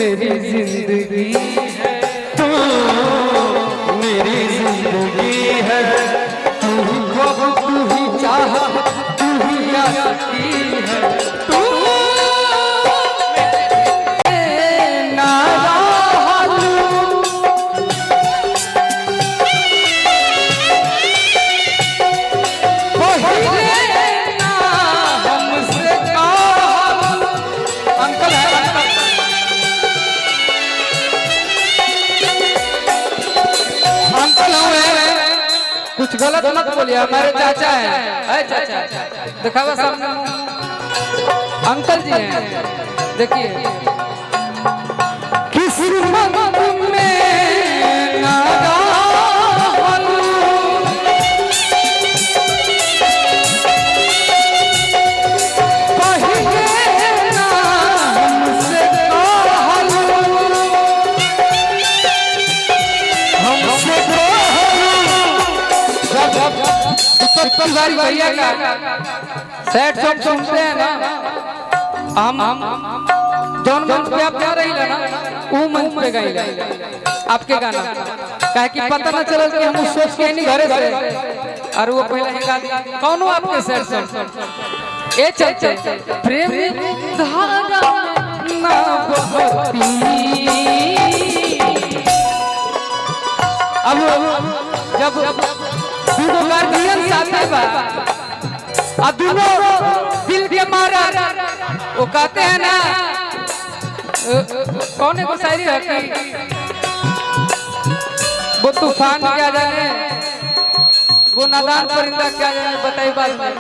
मेरी जिंदगी है, तू मेरी जिंदगी है, तू ही ख्वाब, तू ही चाह, तू ही आशिकी है, तू कुछ गलत मत बोलिए, हमारे चाचा हैं। चाचा दिखावा सामने, अंकल जी हैं, देखिए। किस्मत में ना तिवारी भैया का सैड सॉन्ग सुनते हैं ना, हम जौन मंच पे आप जा रही है ना, वो मंच पे गाइले आपके गाना, काहे कि पता ना चला कि हम सोच के नहीं घरे से, और वो पहले ही गा दिया कौनो आपके सैड सॉन्ग ए चलते प्रेम धारा ना बहती। अब जब दूनो गार्जियन साथे बा, और दूनो दिल के मारा, वो कहते हैं ना, कौन को शायरी है कि वो तूफान क्या जाने, वो नादान परिंदा क्या जाने, बताइए बात में।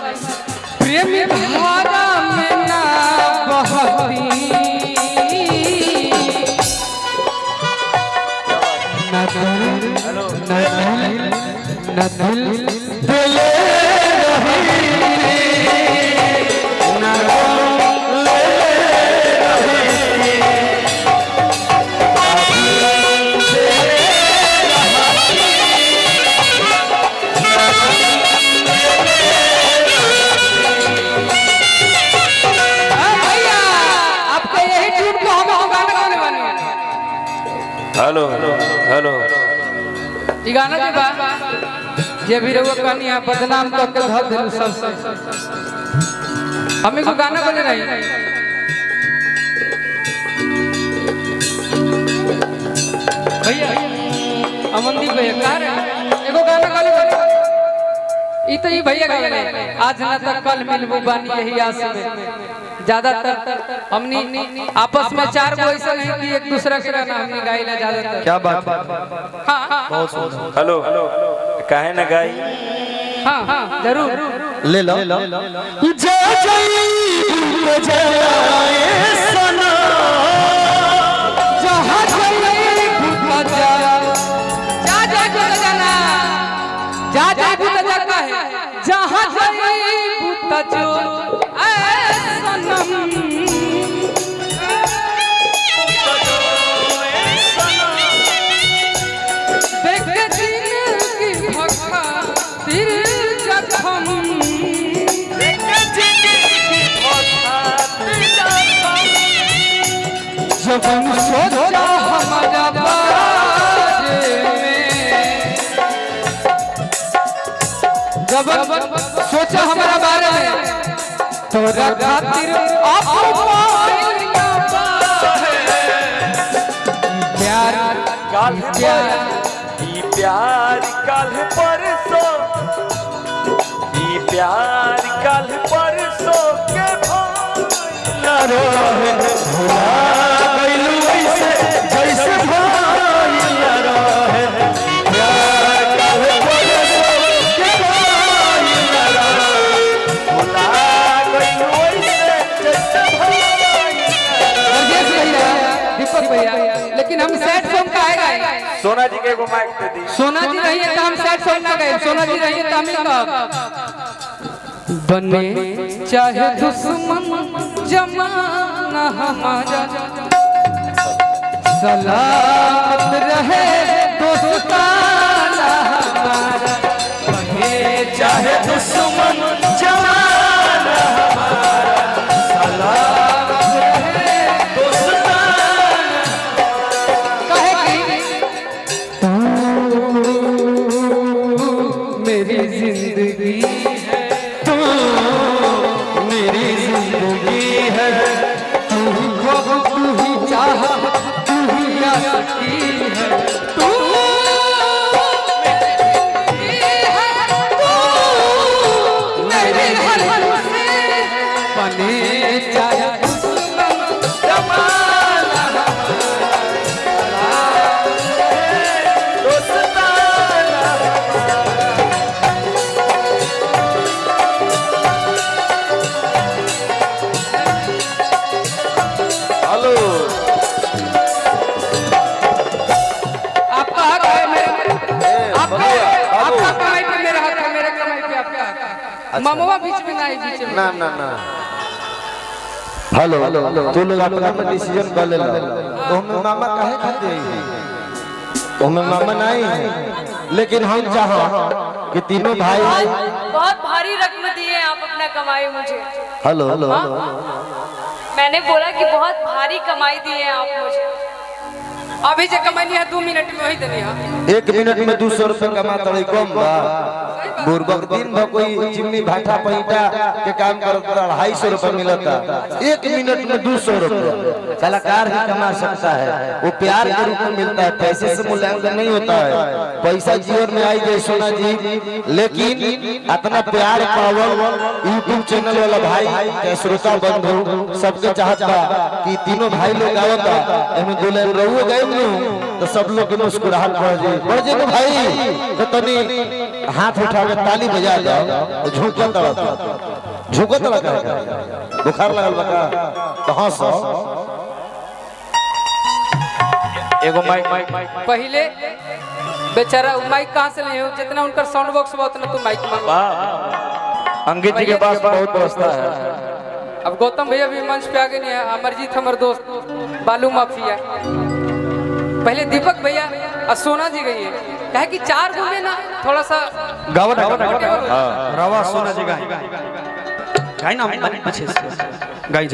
प्रेम धारा में ना बहती, ना दिल दिले रही, ना ले रही, भैया आपके यही ट्यून को हम गाना गाने वाले हैं। हेलो हेलो हेलो, ये गाना जी बा ये भी रहुआ कहानी है, बदनाम करके धर दिलू सबसे, हमें को गाना बने रही भैया, अमनदीप भैया कार एगो गाना गाले ई तो ये भैया गाले, आज ना तक कल मिलबू बानी यही आस में, ज्यादातर हमनी आपस में चार गो ऐसा नहीं कि एक दूसरा के गाना हमनी गाइला ज्यादातर। क्या बात है? हां हेलो काहे ना गाई? हां जरूर ले लो। जा जाई जाए सना, जहां जाई भूत जा, जा जाना, जा भूत जा का है, जहां जाई भूत जो ऐ सनम, देख दिल की भक्का तिर जखम, जब हम सोचा हमारा बारे में, जब सोचा हमारा बारे में, तोरा खातिर प्यार कल परसों, प्यार कल परसों के भाई जैसे भाई रहे, प्यार कल परसों के भाई भुला गइलू जैसे भाई। दीपक भैया, लेकिन हम सैड सॉन्ग का आएगा। सोना जी के एगो माइक दे दी। सोना जी रहिए तो हम सैड सॉन्ग ना गाए, सोना जी रहिए तो हम ही गाएब। बने चाहे दुश्मन जमाना हमारा, सलामत रहे दोस्ताना हमारा, बने चाहे दुश्मन जमाना हमारा, सलामत रहे दोस्ताना मामवा बीच में नहीं बीच में ना ना ना हेलो तू लोग अपना में डिसीजन कर ले तो हमें मामा काहे खाते तो हमें मामा नहीं है लेकिन हम चाहो कि तीनों भाई बहुत भारी रकम दिए आप अपना कमाई मुझे। हेलो मैंने बोला कि बहुत भारी कमाई दिए आप मुझे। अभी जो कमाई है 2 मिनट में वही देनी है। 1 मिनट में 200 रुपए कमाता रही कम बा बुर्बक दिन भर कोई चिमनी भाटा पहिटा के काम करता 250 रुपए मिलता 1 मिनट में 200 रुपए कलाकार ही कमा सकता है वो प्यार के रूप में मिलता है पैसे से मूल्यांकन नहीं होता है पैसा जीवन में आई गई सोना जी लेकिन अपना प्यार पावर यूट्यूब चैनल वाला भाई के श्रोता बंधु सबके चाहता कि तीनों भाई लोग आवता एमे बोले रहुए गए तो सब लोग के मुस्कुराहट बढ़ जाए तो भाई तो तनी हाथ उठा के ताली बजा जाओ तो झुकत लगा बुखार लगल बका तो हंस एगो माइक पहले बेचारा माइक कहाँ से ले हो जितना उनका साउंड बॉक्स बा उतना तू माइक मांग। अंकित जी के पास बहुत व्यवस्था है। अब गौतम भैया भी मंच पे आगे नहीं है अमरजीत हमारे दोस्त बालू माफिया पहले दीपक भैया और सोना जी गई है कहे कि 4 गो में ना थोड़ा सा रवा सोना जी गाय गाय ना अच्छे से गाय